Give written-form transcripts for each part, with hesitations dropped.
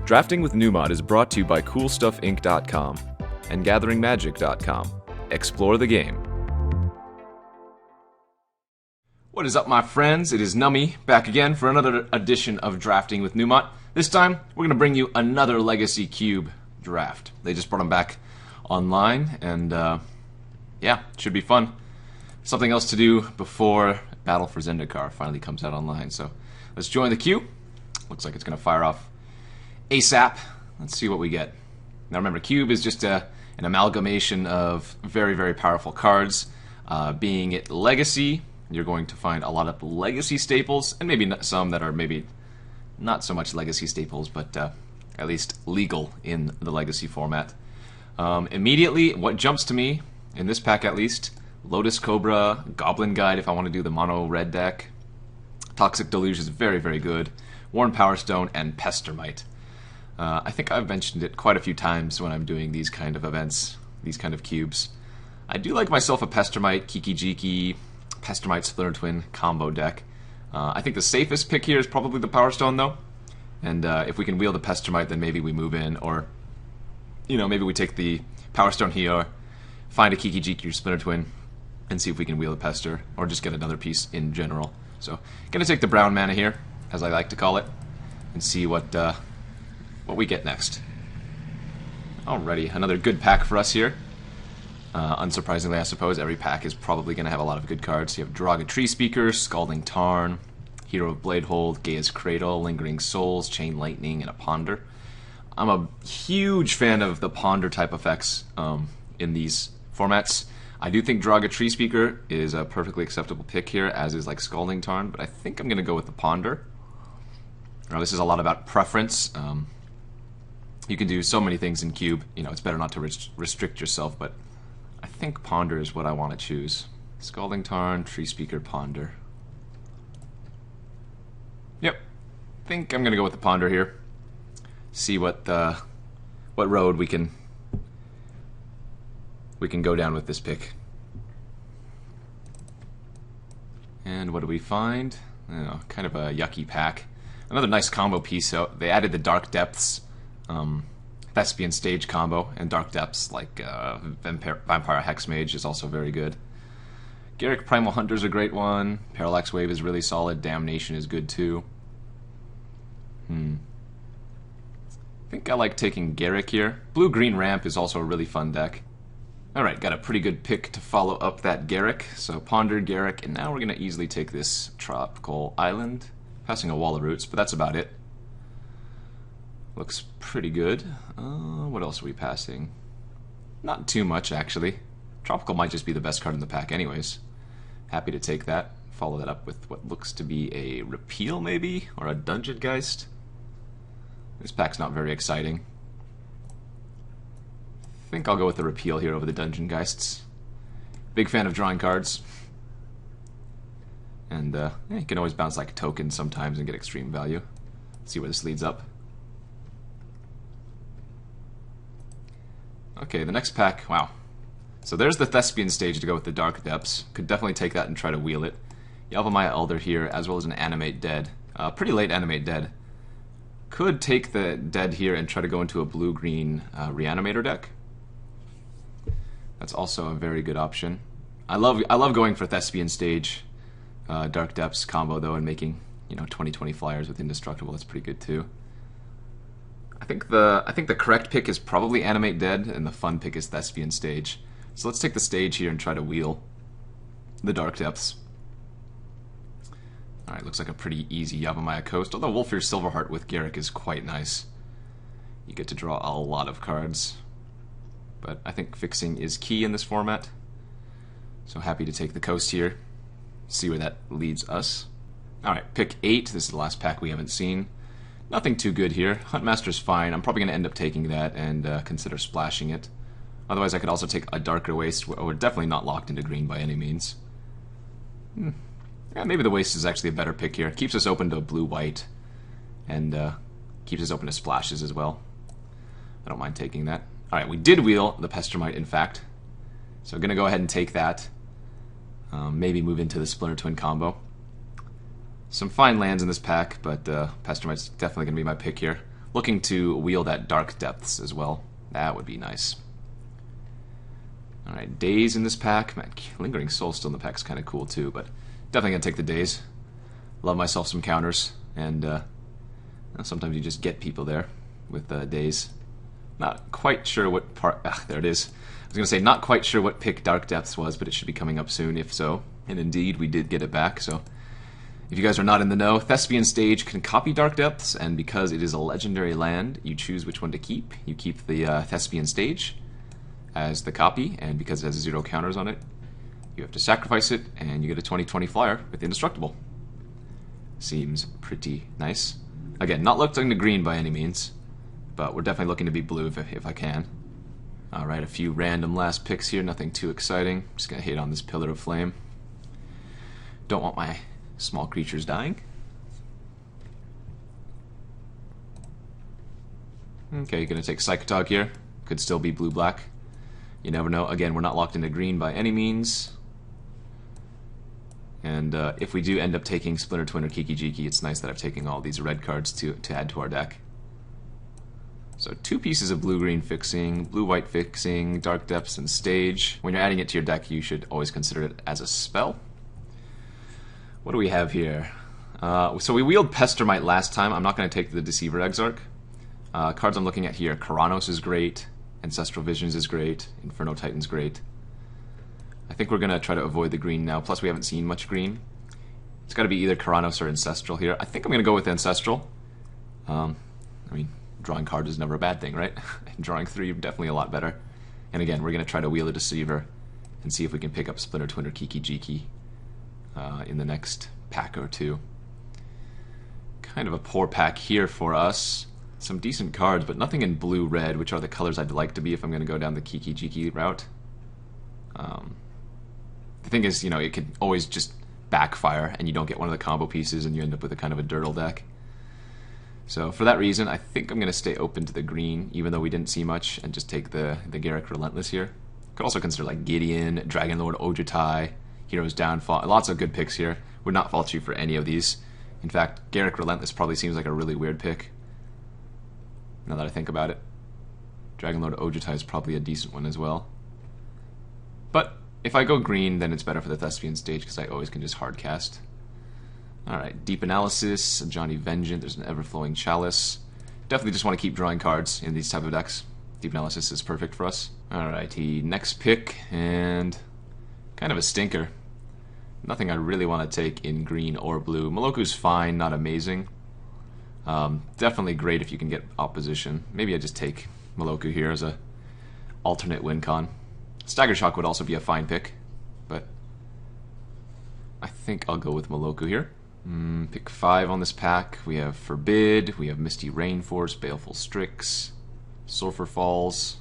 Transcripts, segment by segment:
Drafting with Numot is brought to you by CoolStuffInc.com and GatheringMagic.com. Explore the game. What is up, my friends? It is Nummy, back again for another edition of Drafting with Numot. This time, we're going to bring you another Legacy Cube draft. They just brought them back online, and yeah, it should be fun. Something else to do before Battle for Zendikar finally comes out online. So let's join the queue. Looks like it's going to fire off ASAP. Let's see what we get. Now remember, Cube is just an amalgamation of very, very powerful cards. Being it Legacy, you're going to find a lot of Legacy staples, and maybe some that are maybe not so much Legacy staples, but at least legal in the Legacy format. Immediately, what jumps to me, in this pack at least, Lotus Cobra, Goblin Guide if I want to do the mono red deck. Toxic Deluge is very, very good. Worn Powerstone, and Pestermite. I think I've mentioned it quite a few times when I'm doing these kind of events, these kind of cubes. I do like myself a Pestermite, Kiki-Jiki, Pestermite Splinter Twin combo deck. I think the safest pick here is probably the Powerstone, though. And if we can wheel the Pestermite, then maybe we move in, or, you know, maybe we take the Powerstone here, find a Kiki-Jiki or Splinter Twin, and see if we can wheel a Pester, or just get another piece in general. So, gonna take the brown mana here, as I like to call it, and see what we get next. Alrighty, another good pack for us here. Unsurprisingly, I suppose, every pack is probably going to have a lot of good cards. You have Draga Tree Speaker, Scalding Tarn, Hero of Bladehold, Gaia's Cradle, Lingering Souls, Chain Lightning, and a Ponder. I'm a huge fan of the Ponder type effects in these formats. I do think Draga Tree Speaker is a perfectly acceptable pick here, as is like Scalding Tarn, but I think I'm going to go with the Ponder. Now, this is a lot about preference. You can do so many things in Cube. You know, it's better not to restrict yourself, but I think Ponder is what I want to choose. Scalding Tarn, Tree Speaker, Ponder. Yep. I think I'm going to go with the Ponder here. See what road we can go down with this pick. And what do we find? Oh, kind of a yucky pack. Another nice combo piece. So they added the Dark Depths Thespian stage combo, and Dark Depths like Vampire Hexmage is also very good. Garruk Primal Hunter is a great one. Parallax Wave is really solid. Damnation is good too. I think I like taking Garruk here. Blue-Green Ramp is also a really fun deck. Alright, got a pretty good pick to follow up that Garruk. So Ponder, Garruk, and now we're going to easily take this Tropical Island. Passing a Wall of Roots, but that's about it. Looks pretty good. What else are we passing? Not too much, actually. Tropical might just be the best card in the pack anyways. Happy to take that. Follow that up with what looks to be a Repeal, maybe? Or a Dungeon Geist? This pack's not very exciting. I think I'll go with the Repeal here over the Dungeon Geists. Big fan of drawing cards. And yeah, you can always bounce like tokens sometimes and get extreme value. Let's see where this leads up. Okay, the next pack, wow. So there's the Thespian stage to go with the Dark Depths. Could definitely take that and try to wheel it. Yavimaya Elder here, as well as an Animate Dead. Pretty late Animate Dead. Could take the Dead here and try to go into a blue-green Reanimator deck. That's also a very good option. I love going for Thespian stage Dark Depths combo though, and making, you know, 20/20 flyers with Indestructible. That's pretty good too. I think the correct pick is probably Animate Dead, and the fun pick is Thespian stage. So let's take the stage here and try to wheel the Dark Depths. Alright, looks like a pretty easy Yavimaya Coast, although Wolfir Silverheart with Garruk is quite nice. You get to draw a lot of cards. But I think fixing is key in this format. So happy to take the coast here. See where that leads us. Alright, pick 8. This is the last pack we haven't seen. Nothing too good here. Huntmaster's fine. I'm probably going to end up taking that and consider splashing it. Otherwise, I could also take a Darker Waste. We're definitely not locked into green by any means. Yeah, maybe the Waste is actually a better pick here. It keeps us open to blue-white, and keeps us open to splashes as well. I don't mind taking that. Alright, we did wheel the Pestermite, in fact. So I'm going to go ahead and take that. Maybe move into the Splinter Twin combo. Some fine lands in this pack, but Pestermite's definitely going to be my pick here. looking to wheel that Dark Depths as well. That would be nice. Alright, Daze in this pack. Man, Lingering Soul still in the pack is kind of cool too, but definitely going to take the Daze. Love myself some counters, and sometimes you just get people there with Daze. Not quite sure what part... there it is. I was going to say, not quite sure what pick Dark Depths was, but it should be coming up soon, if so. And indeed, we did get it back, so... If you guys are not in the know, Thespian Stage can copy Dark Depths, and because it is a legendary land, you choose which one to keep. You keep the Thespian Stage as the copy, and because it has 0 counters on it, you have to sacrifice it, and you get a 20/20 flyer with Indestructible. Seems pretty nice. Again, not looking to green by any means, but we're definitely looking to be blue if I can. Alright, a few random last picks here, nothing too exciting. Just gonna hit on this Pillar of Flame. Don't want my small creatures dying. Okay, gonna take Psychotog here. Could still be blue-black. You never know. Again, we're not locked into green by any means. And if we do end up taking Splinter Twin or Kiki-Jiki, it's nice that I'm taking all these red cards to add to our deck. So 2 pieces of blue-green fixing, blue-white fixing, Dark Depths, and Stage. When you're adding it to your deck, you should always consider it as a spell. What do we have here? So we wheeled Pestermite last time. I'm not going to take the Deceiver Exarch. Cards I'm looking at here, Karanos is great, Ancestral Visions is great, Inferno Titan's great. I think we're going to try to avoid the green now, plus we haven't seen much green. It's got to be either Karanos or Ancestral here. I think I'm going to go with Ancestral. I mean, drawing cards is never a bad thing, right? Drawing 3, definitely a lot better. And again, we're going to try to wheel a Deceiver and see if we can pick up Splinter Twin or Kiki-Jiki in the next pack or two. Kind of a poor pack here for us. Some decent cards, but nothing in blue-red, which are the colors I'd like to be if I'm going to go down the Kiki-Jiki route. The thing is, you know, it could always just backfire and you don't get one of the combo pieces and you end up with a kind of a dirtle deck. So for that reason, I think I'm going to stay open to the green, even though we didn't see much, and just take the Garruk Relentless here. Could also consider like Gideon, Dragonlord Ojutai, Hero's Downfall. Lots of good picks here. Would not fault you for any of these. In fact, Garruk Relentless probably seems like a really weird pick, now that I think about it. Dragonlord Ojutai is probably a decent one as well. But if I go green, then it's better for the Thespian Stage because I always can just hard cast. Alright, Deep Analysis, Johnny Vengeance, there's an Everflowing Chalice. Definitely just want to keep drawing cards in these type of decks. Deep Analysis is perfect for us. Alrighty, next pick, and kind of a stinker. Nothing I really want to take in green or blue. Moloku's fine, not amazing. Definitely great if you can get opposition. Maybe I just take Moloku here as a alternate win con. Stagger Shock would also be a fine pick, but I think I'll go with Moloku here. Pick 5 on this pack. We have Forbid, we have Misty Rainforest, Baleful Strix, Sulfur Falls.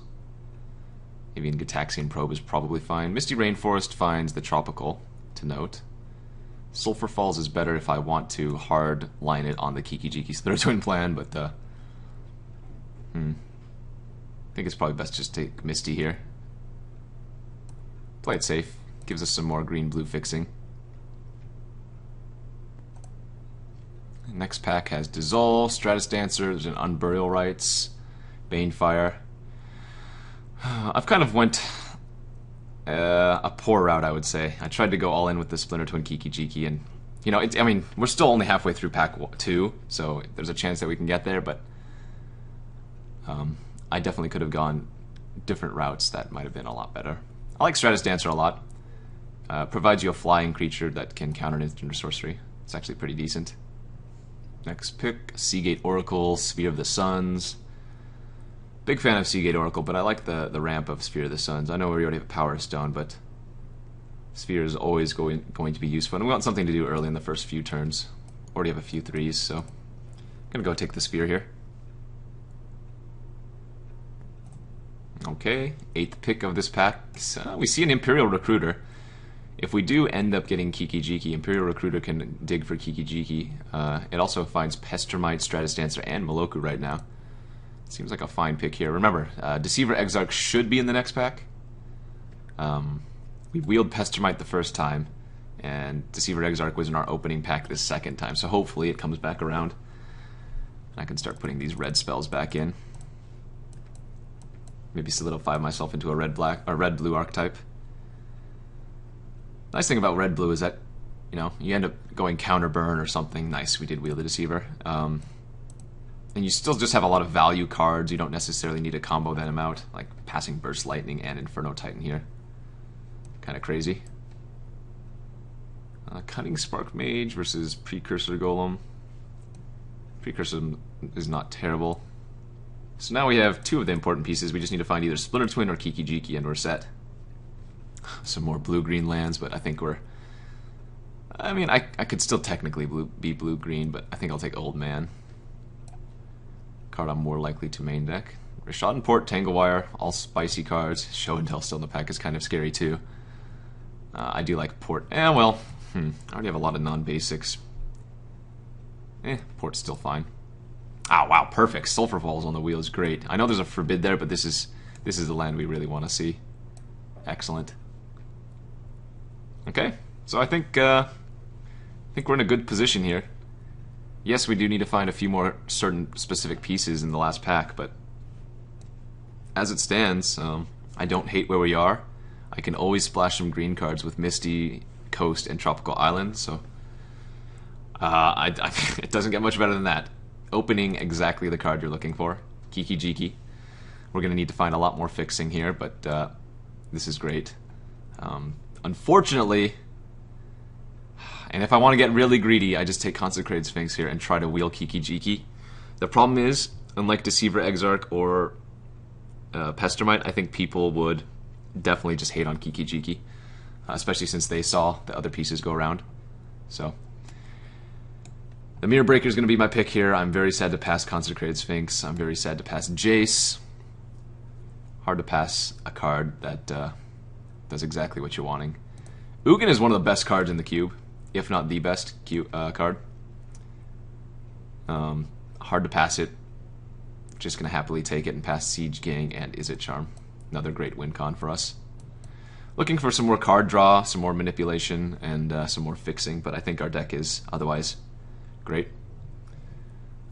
Avian Gataxian Probe is probably fine. Misty Rainforest finds the Tropical, to note. Sulfur Falls is better if I want to hard line it on the Kiki-Jiki Splinter Twin plan, but I think it's probably best just take Misty here. Play it safe. Gives us some more green-blue fixing. Next pack has Dissolve, Stratus Dancer, there's an Unburial Rites, Banefire. I've kind of went a poor route, I would say. I tried to go all in with the Splinter Twin Kiki-Jiki, and you know, I mean, we're still only halfway through pack 2, so there's a chance that we can get there, but I definitely could have gone different routes that might have been a lot better. I like Stratus Dancer a lot. Provides you a flying creature that can counter an instant or sorcery. It's actually pretty decent. Next pick, Seagate Oracle, Sphere of the Suns. Big fan of Seagate Oracle, but I like the ramp of Sphere of the Suns. I know we already have Power Stone, but Sphere is always going to be useful. And we want something to do early in the first few turns. Already have a few 3s, so I'm going to go take the Sphere here. Okay, 8th pick of this pack. So we see an Imperial Recruiter. If we do end up getting Kiki-Jiki, Imperial Recruiter can dig for Kiki-Jiki. It also finds Pestermite, Stratus Dancer, and Moloku right now. Seems like a fine pick here. Remember, Deceiver Exarch should be in the next pack. We wheeled Pestermite the first time, and Deceiver Exarch was in our opening pack this second time, so hopefully it comes back around. I can start putting these red spells back in. Maybe solidify myself into a red-blue archetype. Nice thing about red-blue is that, you know, you end up going counter burn or something. Nice, we did wield the Deceiver. And you still just have a lot of value cards. You don't necessarily need to combo them out, like passing Burst Lightning and Inferno Titan here. Kind of crazy. Cunning Spark Mage versus Precursor Golem. Precursor is not terrible. So now we have two of the important pieces. We just need to find either Splinter Twin or Kiki-Jiki and we're set. Some more blue-green lands, but I think we're... I mean, I could still technically be blue-green, but I think I'll take Old Man. Card I'm more likely to main deck. Rashad and Port, Tanglewire, all spicy cards. Show and Tell still in the pack is kind of scary too. I do like Port. Well, I already have a lot of non-basics. Port's still fine. Ah, wow, perfect. Sulfur Falls on the wheel is great. I know there's a Forbid there, but this is the land we really want to see. Excellent. Okay, so I think we're in a good position here. Yes, we do need to find a few more certain specific pieces in the last pack, but as it stands, I don't hate where we are. I can always splash some green cards with Misty, Coast, and Tropical Island, so it doesn't get much better than that. Opening exactly the card you're looking for, Kiki-Jiki. We're going to need to find a lot more fixing here, but this is great. Unfortunately, and if I want to get really greedy, I just take Consecrated Sphinx here and try to wheel Kiki-Jiki. The problem is, unlike Deceiver Exarch or Pestermite, I think people would definitely just hate on Kiki-Jiki, especially since they saw the other pieces go around. So, the Mirror Breaker is going to be my pick here. I'm very sad to pass Consecrated Sphinx. I'm very sad to pass Jace. Hard to pass a card that does exactly what you're wanting. Ugin is one of the best cards in the cube, if not the best card. Hard to pass it. Just going to happily take it and pass Siege Gang and Is It Charm. Another great win con for us. Looking for some more card draw, some more manipulation, and some more fixing, but I think our deck is otherwise great.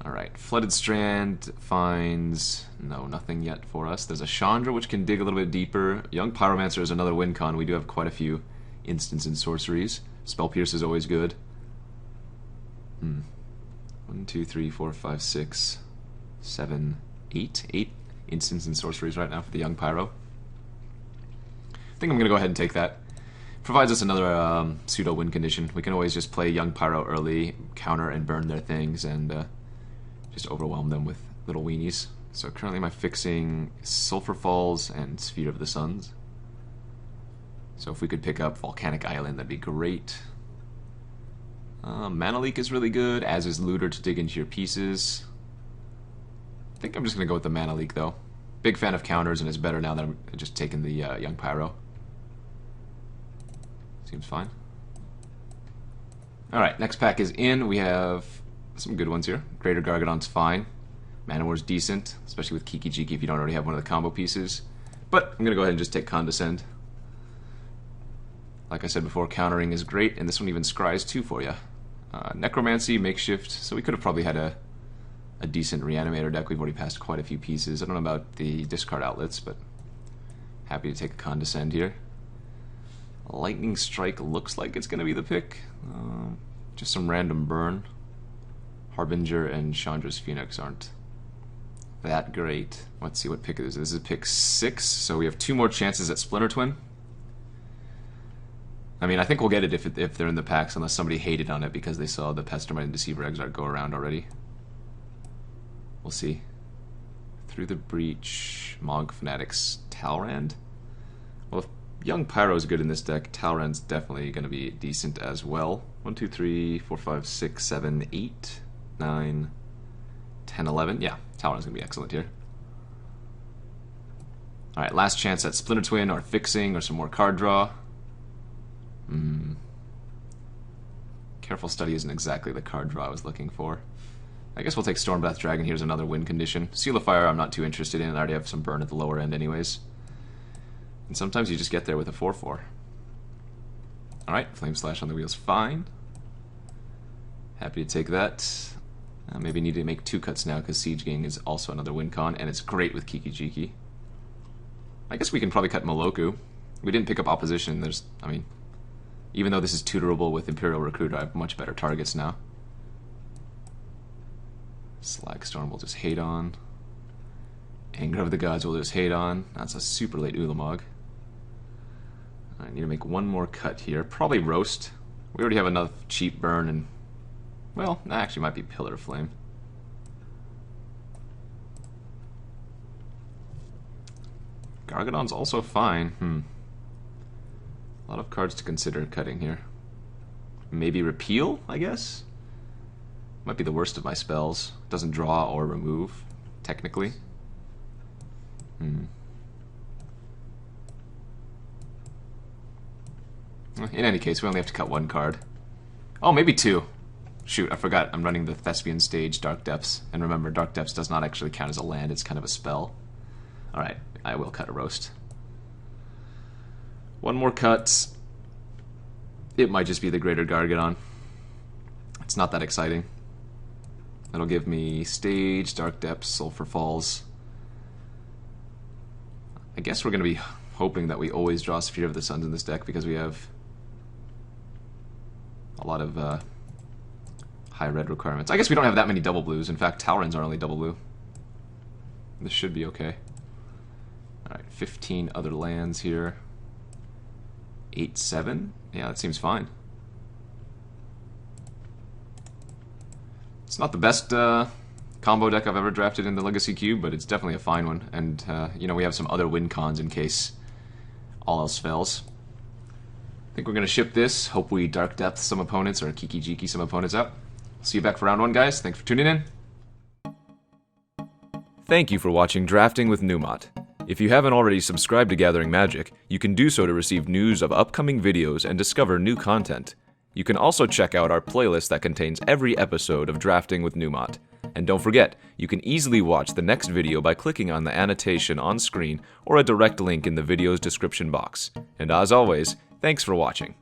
Alright, Flooded Strand finds... no, nothing yet for us. There's a Chandra, which can dig a little bit deeper. Young Pyromancer is another win con. We do have quite a few instants and sorceries. Spell Pierce is always good. 1, 2, 3, 4, 5, 6, 7, 8. 8 instants and sorceries right now for the Young Pyro. I think I'm going to go ahead and take that. Provides us another pseudo win condition. We can always just play Young Pyro early, counter and burn their things, and just overwhelm them with little weenies. So currently I'm fixing Sulfur Falls and Sphere of the Suns. So if we could pick up Volcanic Island, that'd be great. Mana Leak is really good, as is Looter to dig into your pieces. I think I'm just going to go with the Mana Leak, though. Big fan of counters, and it's better now that I'm just taking the Young Pyro. Seems fine. Alright, next pack is in. We have some good ones here. Greater Gargadon's fine. Mana War's decent, especially with Kiki-Jiki if you don't already have one of the combo pieces. But I'm going to go ahead and just take Condescend. Like I said before, countering is great, and this one even scries 2 for you. Necromancy, Makeshift, so we could have probably had a decent Reanimator deck. We've already passed quite a few pieces. I don't know about the discard outlets, but happy to take a Condescend here. Lightning Strike looks like it's going to be the pick. Just some random burn. Harbinger and Chandra's Phoenix aren't that great. Let's see what pick it is. This is pick 6, so we have 2 more chances at Splinter Twin. I mean, I think we'll get it if they're in the packs, unless somebody hated on it because they saw the Pestermite and Deceiver Exarch go around already. We'll see. Through the Breach, Mog Fanatics, Talrand. Well, if Young Pyro is good in this deck, Talrand's definitely going to be decent as well. 1, 2, 3, 4, 5, 6, 7, 8, 9, 10, 11. Yeah, Talrand's going to be excellent here. Alright, last chance at Splinter Twin or fixing or some more card draw. Careful Study isn't exactly the card draw I was looking for. I guess we'll take Stormbreath Dragon. Here's another win condition. Seal of Fire I'm not too interested in. I already have some burn at the lower end anyways. And sometimes you just get there with a 4-4. Alright, Flame Slash on the wheel's fine. Happy to take that. Maybe need to make 2 cuts now because Siege Gang is also another win con, and it's great with Kiki-Jiki. I guess we can probably cut Moloku. We didn't pick up opposition. I mean, even though this is tutorable with Imperial Recruiter, I have much better targets now. Slagstorm we'll just hate on. Anger of the Gods we'll just hate on. That's a super late Ulamog. I need to make one more cut here. Probably Roast. We already have enough cheap burn and... well, that actually might be Pillar of Flame. Gargadon's also fine. A lot of cards to consider cutting here. Maybe Repeal, I guess? Might be the worst of my spells. Doesn't draw or remove, technically. In any case, we only have to cut 1 card. Oh, maybe 2. Shoot, I forgot. I'm running the Thespian stage, Dark Depths. And remember, Dark Depths does not actually count as a land. It's kind of a spell. Alright, I will cut a Roast. 1 more cut. It might just be the Greater Gargadon. It's not that exciting. That'll give me Stage, Dark Depths, Sulfur Falls. I guess we're going to be hoping that we always draw Sphere of the Suns in this deck because we have a lot of high red requirements. I guess we don't have that many double blues. In fact, Talrand's are only double blue. This should be okay. Alright, 15 other lands here. 8-7? Yeah, that seems fine. It's not the best combo deck I've ever drafted in the Legacy Cube, but it's definitely a fine one. And, you know, we have some other win cons in case all else fails. I think we're going to ship this. Hope we Dark Depth some opponents or Kiki-Jiki some opponents out. See you back for round 1, guys. Thanks for tuning in. Thank you for watching Drafting with Numot. If you haven't already subscribed to Gathering Magic, you can do so to receive news of upcoming videos and discover new content. You can also check out our playlist that contains every episode of Drafting with Numot. And don't forget, you can easily watch the next video by clicking on the annotation on screen or a direct link in the video's description box. And as always, thanks for watching.